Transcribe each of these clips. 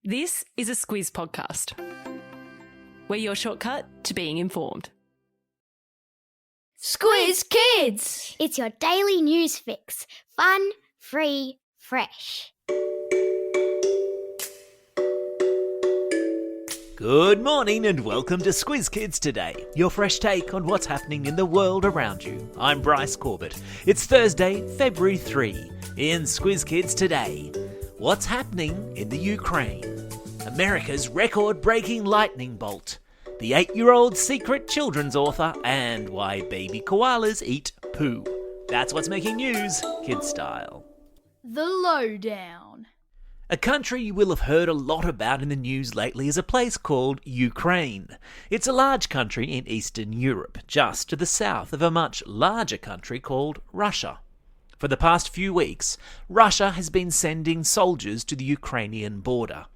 This is a Squiz podcast. We're your shortcut to being informed. Squiz Kids! It's your daily news fix. Fun, free, fresh. Good morning and welcome to Squiz Kids Today, your fresh take on what's happening in the world around you. I'm Bryce Corbett. It's Thursday, February 3. In Squiz Kids Today, what's happening in the Ukraine? America's record-breaking lightning bolt, the 8-year-old secret children's author, and why baby koalas eat poo. That's what's making news, kid style. The lowdown. A country you will have heard a lot about in the news lately is a place called Ukraine. It's a large country in Eastern Europe, just to the south of a much larger country called Russia. For the past few weeks, Russia has been sending soldiers to the Ukrainian border.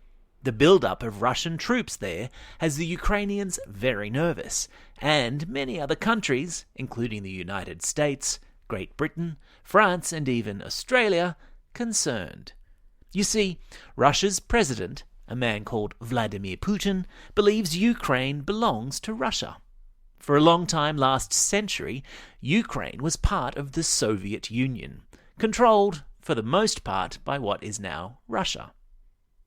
The build-up of Russian troops there has the Ukrainians very nervous, and many other countries, including the United States, Great Britain, France and even Australia, concerned. You see, Russia's president, a man called Vladimir Putin, believes Ukraine belongs to Russia. For a long time last century, Ukraine was part of the Soviet Union, controlled, for the most part, by what is now Russia.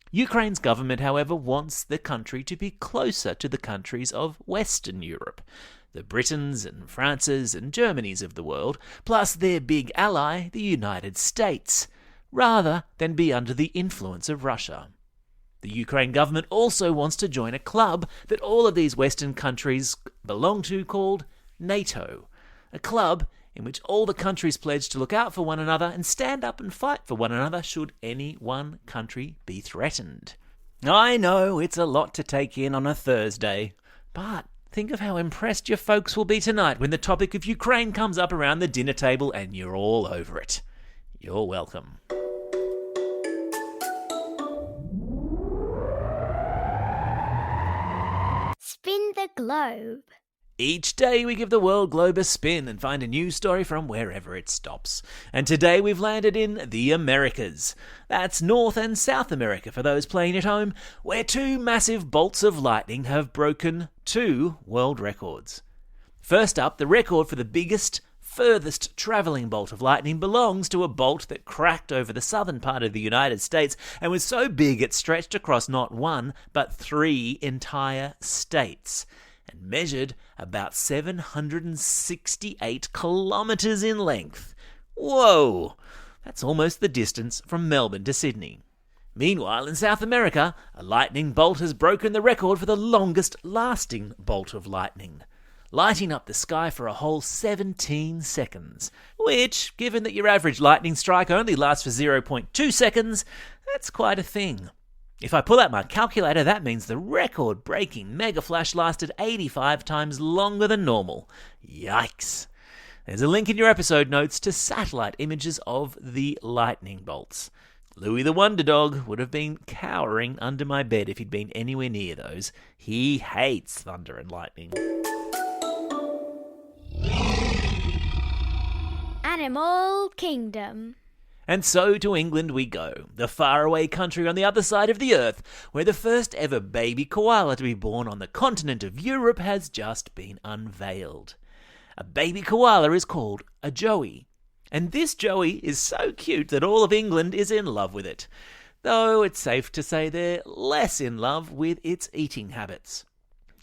Ukraine's government, however, wants the country to be closer to the countries of Western Europe, the Britons and Frances and Germanys of the world, plus their big ally, the United States, rather than be under the influence of Russia. The Ukraine government also wants to join a club that all of these Western countries belong to called NATO, a club in which all the countries pledge to look out for one another and stand up and fight for one another should any one country be threatened. I know it's a lot to take in on a Thursday, but think of how impressed your folks will be tonight when the topic of Ukraine comes up around the dinner table and you're all over it. You're welcome. Spin the globe. Each day we give the world globe a spin and find a news story from wherever it stops. And today we've landed in the Americas. That's North and South America for those playing at home, where two massive bolts of lightning have broken 2 world records. First up, the record for the biggest, furthest travelling bolt of lightning belongs to a bolt that cracked over the southern part of the United States and was so big it stretched across not 1 but 3 entire states and measured about 768 kilometres in length. Whoa! That's almost the distance from Melbourne to Sydney. Meanwhile, in South America, a lightning bolt has broken the record for the longest lasting bolt of lightning, lighting up the sky for a whole 17 seconds, which, given that your average lightning strike only lasts for 0.2 seconds, that's quite a thing. If I pull out my calculator, that means the record-breaking Megaflash lasted 85 times longer than normal. Yikes. There's a link in your episode notes to satellite images of the lightning bolts. Louis the Wonder Dog would have been cowering under my bed if he'd been anywhere near those. He hates thunder and lightning. Animal Kingdom. And so to England we go, the faraway country on the other side of the earth, where the first ever baby koala to be born on the continent of Europe has just been unveiled. A baby koala is called a joey, and this joey is so cute that all of England is in love with it, though it's safe to say they're less in love with its eating habits.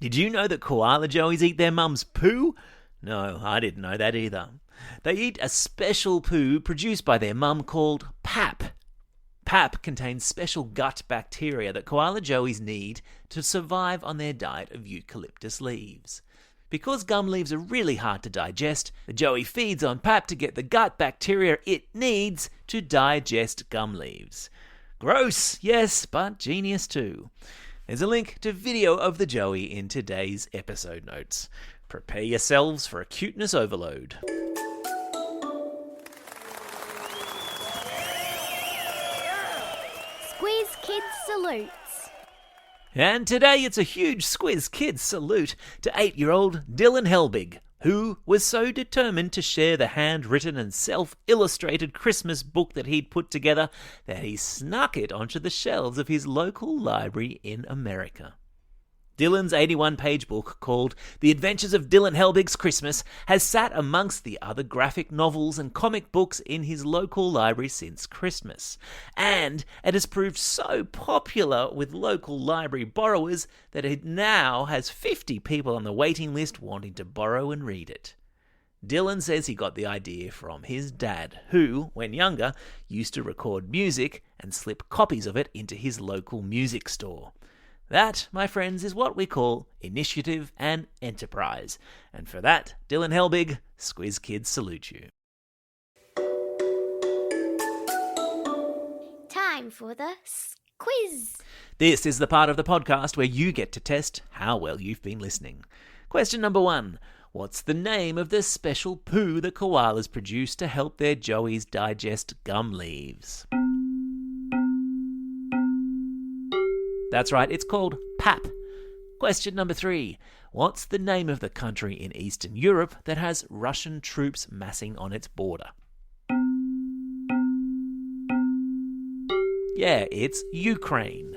Did you know that koala joeys eat their mum's poo? No, I didn't know that either. They eat a special poo produced by their mum called pap. Pap contains special gut bacteria that koala joeys need to survive on their diet of eucalyptus leaves. Because gum leaves are really hard to digest, the joey feeds on pap to get the gut bacteria it needs to digest gum leaves. Gross, yes, but genius too. There's a link to video of the joey in today's episode notes. Prepare yourselves for a cuteness overload. Squiz Kids salutes. And today it's a huge Squiz Kids salute to 8-year-old Dylan Helbig, who was so determined to share the handwritten and self-illustrated Christmas book that he'd put together that he snuck it onto the shelves of his local library in America. Dylan's 81-page book, called The Adventures of Dylan Helbig's Christmas, has sat amongst the other graphic novels and comic books in his local library since Christmas. And it has proved so popular with local library borrowers that it now has 50 people on the waiting list wanting to borrow and read it. Dylan says he got the idea from his dad, who, when younger, used to record music and slip copies of it into his local music store. That, my friends, is what we call initiative and enterprise. And for that, Dylan Helbig, Squiz Kids salute you. Time for the quiz. This is the part of the podcast where you get to test how well you've been listening. Question number 1. What's the name of the special poo that koalas produce to help their joeys digest gum leaves? That's right, it's called pap. Question number 3. What's the name of the country in Eastern Europe that has Russian troops massing on its border? Yeah, it's Ukraine.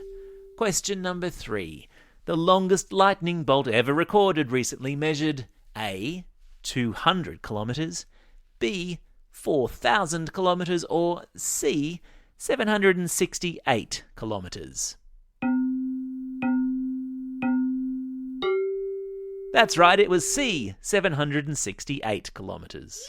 Question number 3. The longest lightning bolt ever recorded recently measured A. 200 kilometres, B. 4,000 kilometres, or C. 768 kilometres. That's right, it was C, 768 kilometres.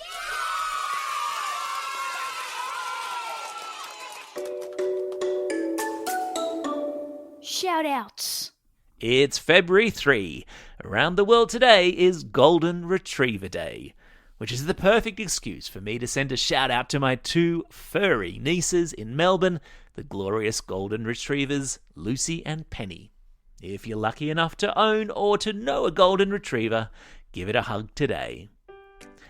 Shout-outs. It's February 3. Around the world today is Golden Retriever Day, which is the perfect excuse for me to send a shout-out to my 2 furry nieces in Melbourne, the glorious Golden Retrievers, Lucy and Penny. If you're lucky enough to own or to know a Golden Retriever, give it a hug today.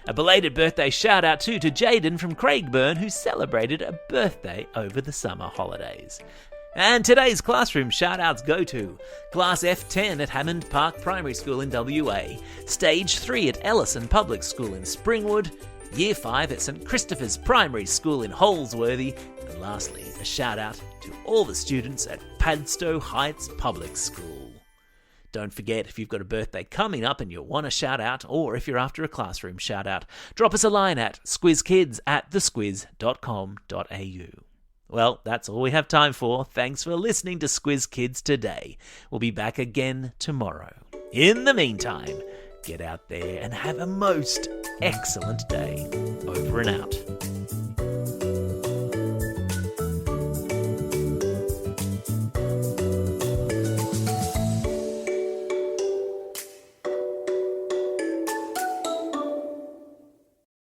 A belated birthday shout-out too to Jaden from Craigburn, who celebrated a birthday over the summer holidays. And today's classroom shout-outs go to Class F10 at Hammond Park Primary School in WA, Stage 3 at Ellison Public School in Springwood, Year 5 at St Christopher's Primary School in Holsworthy, and lastly, a shout-out to all the students at Padstow Heights Public School. Don't forget, if you've got a birthday coming up and you want a shout-out, or if you're after a classroom shout-out, drop us a line at squizkids@thesquiz.com.au. Well, that's all we have time for. Thanks for listening to Squiz Kids today. We'll be back again tomorrow. In the meantime, get out there and have a most excellent day. Over and out.